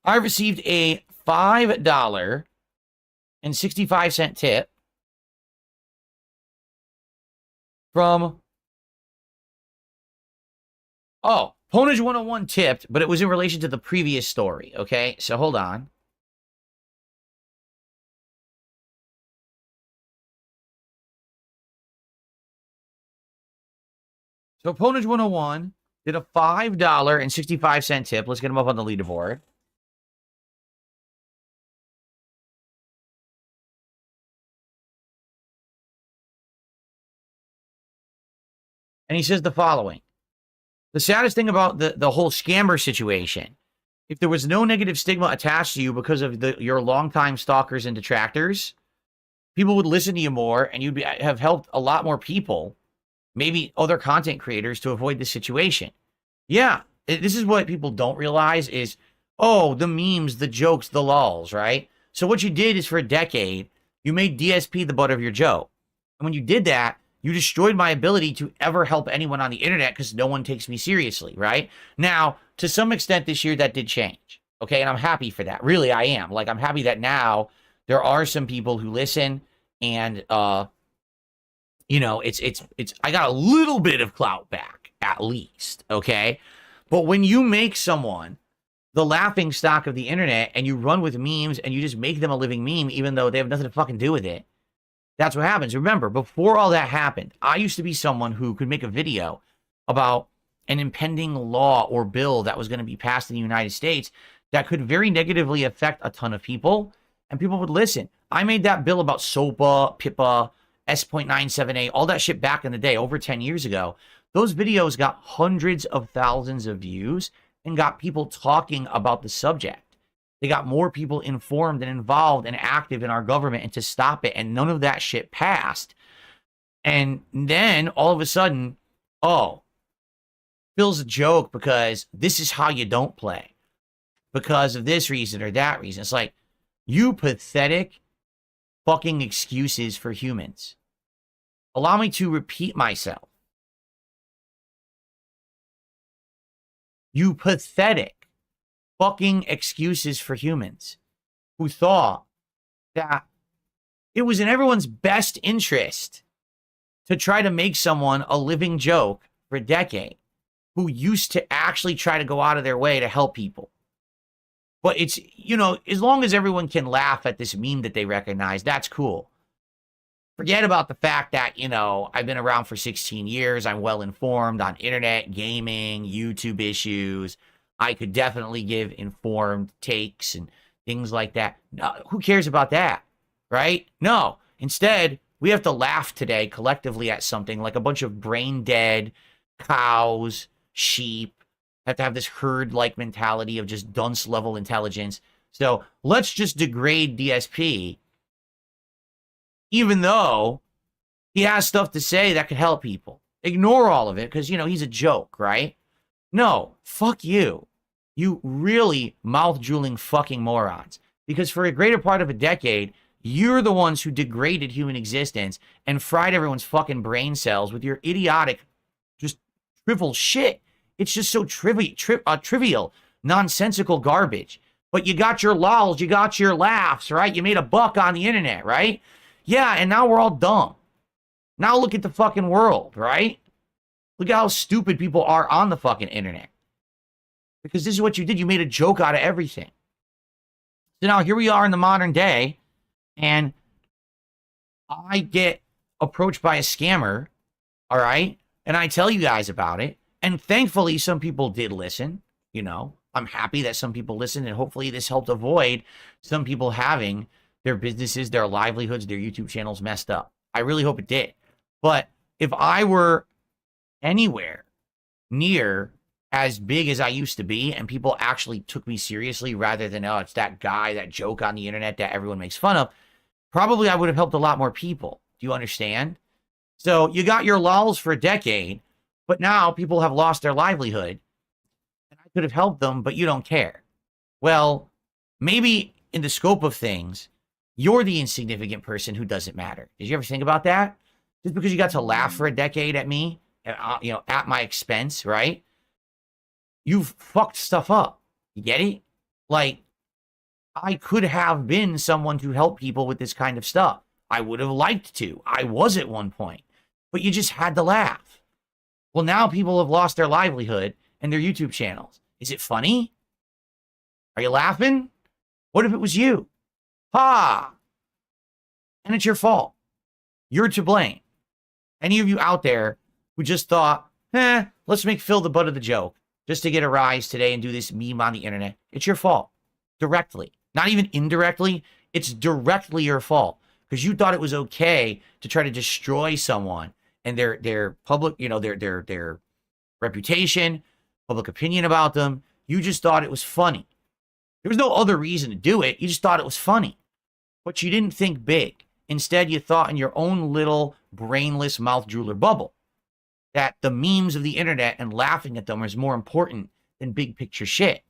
I received a $5.65 tip from, Ponage 101 tipped, but it was in relation to the previous story, okay? So hold on. So Ponage 101 did a $5.65 tip. Let's get him up on the leaderboard. And he says the following. The saddest thing about the whole scammer situation, if there was no negative stigma attached to you because of your longtime stalkers and detractors, people would listen to you more and you'd have helped a lot more people, maybe other content creators, to avoid this situation. Yeah, this is what people don't realize is, oh, the memes, the jokes, the lulls, right? So what you did is for a decade, you made DSP the butt of your joke. And when you did that, you destroyed my ability to ever help anyone on the internet because no one takes me seriously, right? Now, to some extent this year, that did change, okay? And I'm happy for that. Really, I am. Like, I'm happy that now there are some people who listen and, you know, I got a little bit of clout back, at least, okay? But when you make someone the laughing stock of the internet and you run with memes and you just make them a living meme even though they have nothing to fucking do with it, that's what happens. Remember, before all that happened, I used to be someone who could make a video about an impending law or bill that was going to be passed in the United States that could very negatively affect a ton of people, and people would listen. I made that bill about SOPA, PIPA, S.97A, all that shit back in the day, over 10 years ago. Those videos got hundreds of thousands of views and got people talking about the subject. They got more people informed and involved and active in our government and to stop it. And none of that shit passed. And then all of a sudden, oh, Phil's a joke because this is how you don't play. Because of this reason or that reason. It's like, you pathetic fucking excuses for humans. Allow me to repeat myself. You pathetic fucking excuses for humans who thought that it was in everyone's best interest to try to make someone a living joke for a decade, who used to actually try to go out of their way to help people. But it's, you know, as long as everyone can laugh at this meme that they recognize, that's cool. Forget about the fact that, you know, I've been around for 16 years. I'm well informed on internet, gaming, YouTube issues. I could definitely give informed takes and things like that. No, who cares about that, right? No. Instead, we have to laugh today collectively at something like a bunch of brain-dead cows, sheep, have to have this herd-like mentality of just dunce-level intelligence. So let's just degrade DSP, even though he has stuff to say that could help people. Ignore all of it because, you know, he's a joke, right? No, fuck you. You really mouth-drooling fucking morons. Because for a greater part of a decade, you're the ones who degraded human existence and fried everyone's fucking brain cells with your idiotic, just trivial shit. It's just so trivial, nonsensical garbage. But you got your lols, you got your laughs, right? You made a buck on the internet, right? Yeah, and now we're all dumb. Now look at the fucking world, right? Look at how stupid people are on the fucking internet. Because this is what you did. You made a joke out of everything. So now here we are in the modern day, and I get approached by a scammer, all right? And I tell you guys about it. And thankfully, some people did listen. You know, I'm happy that some people listened, and hopefully this helped avoid some people having their businesses, their livelihoods, their YouTube channels messed up. I really hope it did. But if I were anywhere near as big as I used to be, and people actually took me seriously rather than, oh, it's that guy, that joke on the internet that everyone makes fun of, probably I would have helped a lot more people. Do you understand? So you got your lulls for a decade, but now people have lost their livelihood, and I could have helped them, but you don't care. Well, maybe in the scope of things, you're the insignificant person who doesn't matter. Did you ever think about that? Just because you got to laugh for a decade at me, you know, at my expense, right? You've fucked stuff up. You get it? Like, I could have been someone to help people with this kind of stuff. I would have liked to. I was at one point. But you just had to laugh. Well, now people have lost their livelihood and their YouTube channels. Is it funny? Are you laughing? What if it was you? Ha! And it's your fault. You're to blame. Any of you out there who just thought, let's make Phil the butt of the joke just to get a rise today and do this meme on the internet, it's your fault. Directly. Not even indirectly. It's directly your fault. Because you thought it was okay to try to destroy someone and their public, their reputation, public opinion about them. You just thought it was funny. There was no other reason to do it. You just thought it was funny. But you didn't think big. Instead, you thought in your own little brainless mouth drooler bubble that the memes of the internet and laughing at them is more important than big picture shit.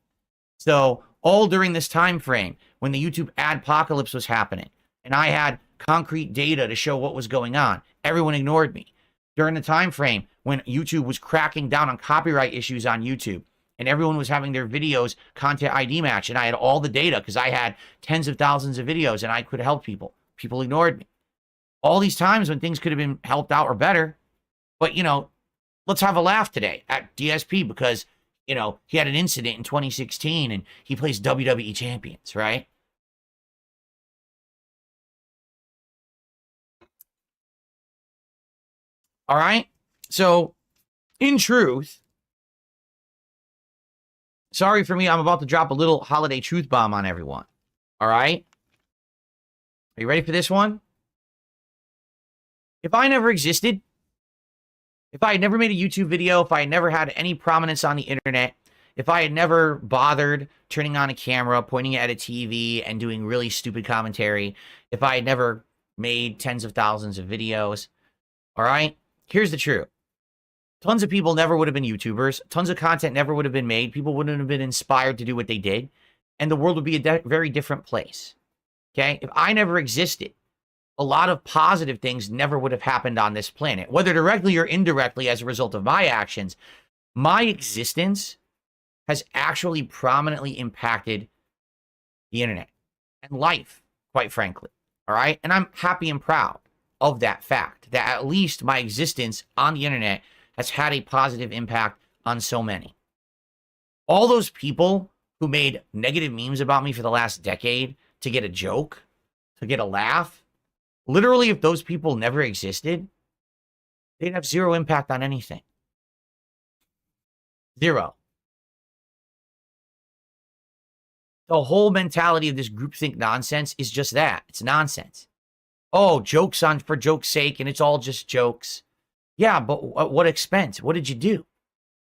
So all during this time frame when the YouTube adpocalypse was happening and I had concrete data to show what was going on, everyone ignored me. During the time frame when YouTube was cracking down on copyright issues on YouTube and everyone was having their videos content ID match and I had all the data because I had tens of thousands of videos and I could help people. People ignored me. All these times when things could have been helped out or better. But, let's have a laugh today at DSP because, he had an incident in 2016 and he plays WWE champions, right? All right. So, in truth, sorry for me, I'm about to drop a little holiday truth bomb on everyone. All right. Are you ready for this one? If I never existed, if I had never made a YouTube video, if I had never had any prominence on the internet, if I had never bothered turning on a camera, pointing it at a TV, and doing really stupid commentary, if I had never made tens of thousands of videos, all right, here's the truth. Tons of people never would have been YouTubers. Tons of content never would have been made. People wouldn't have been inspired to do what they did. And the world would be a very different place. Okay? If I never existed, a lot of positive things never would have happened on this planet, whether directly or indirectly as a result of my actions. My existence has actually prominently impacted the internet and life, quite frankly. All right? And I'm happy and proud of that fact, that at least my existence on the internet has had a positive impact on so many. All those people who made negative memes about me for the last decade to get a joke, to get a laugh, literally, if those people never existed, they'd have zero impact on anything. Zero. The whole mentality of this groupthink nonsense is just that. It's nonsense. Oh, jokes on for joke's sake, and it's all just jokes. Yeah, but at what expense? What did you do?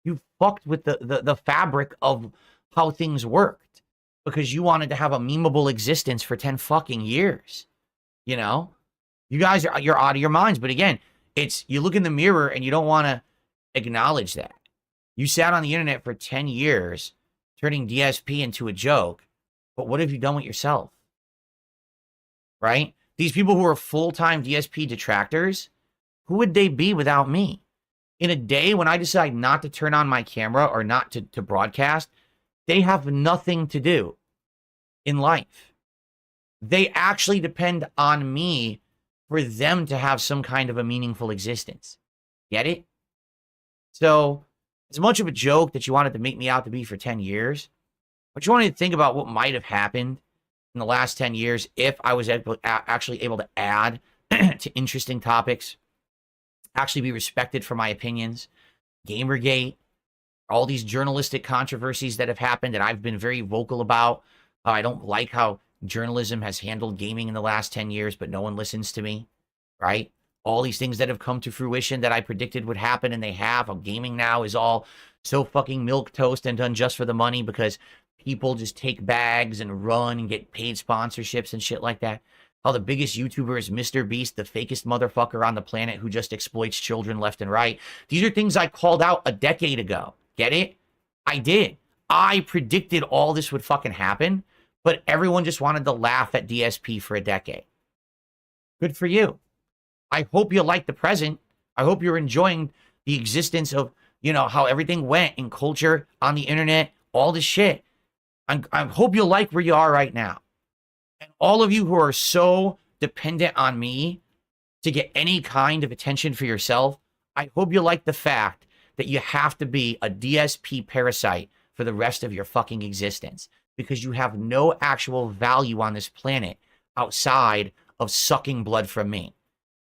You fucked with the fabric of how things worked because you wanted to have a memeable existence for 10 fucking years. You guys you're out of your minds. But again, it's you look in the mirror and you don't want to acknowledge that. You sat on the internet for 10 years turning DSP into a joke. But what have you done with yourself? Right? These people who are full-time DSP detractors, who would they be without me? In a day when I decide not to turn on my camera or not to broadcast, they have nothing to do in life. They actually depend on me for them to have some kind of a meaningful existence. Get it? So, as much of a joke that you wanted to make me out to be for 10 years, but you wanted to think about what might have happened in the last 10 years if I was actually able to add to interesting topics, actually be respected for my opinions, Gamergate, all these journalistic controversies that have happened that I've been very vocal about. I don't like how journalism has handled gaming in the last 10 years, but no one listens to me, right? All these things that have come to fruition that I predicted would happen and they have. Gaming now is all so fucking milquetoast and done just for the money because people just take bags and run and get paid sponsorships and shit like that. How the biggest YouTuber is Mr. Beast, the fakest motherfucker on the planet who just exploits children left and right. These are things I called out a decade ago. Get it? I did. I predicted all this would fucking happen, but everyone just wanted to laugh at DSP for a decade. Good for you. I hope you like the present. I hope you're enjoying the existence of, how everything went in culture, on the internet, all this shit. I hope you like where you are right now. And all of you who are so dependent on me to get any kind of attention for yourself, I hope you like the fact that you have to be a DSP parasite for the rest of your fucking existence, because you have no actual value on this planet outside of sucking blood from me.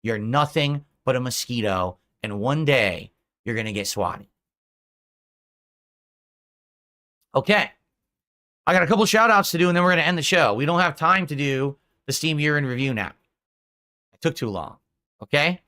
You're nothing but a mosquito, and one day you're going to get swatted. Okay. I got a couple shout outs to do, and then we're going to end the show. We don't have time to do the Steam year in review now. It took too long. Okay?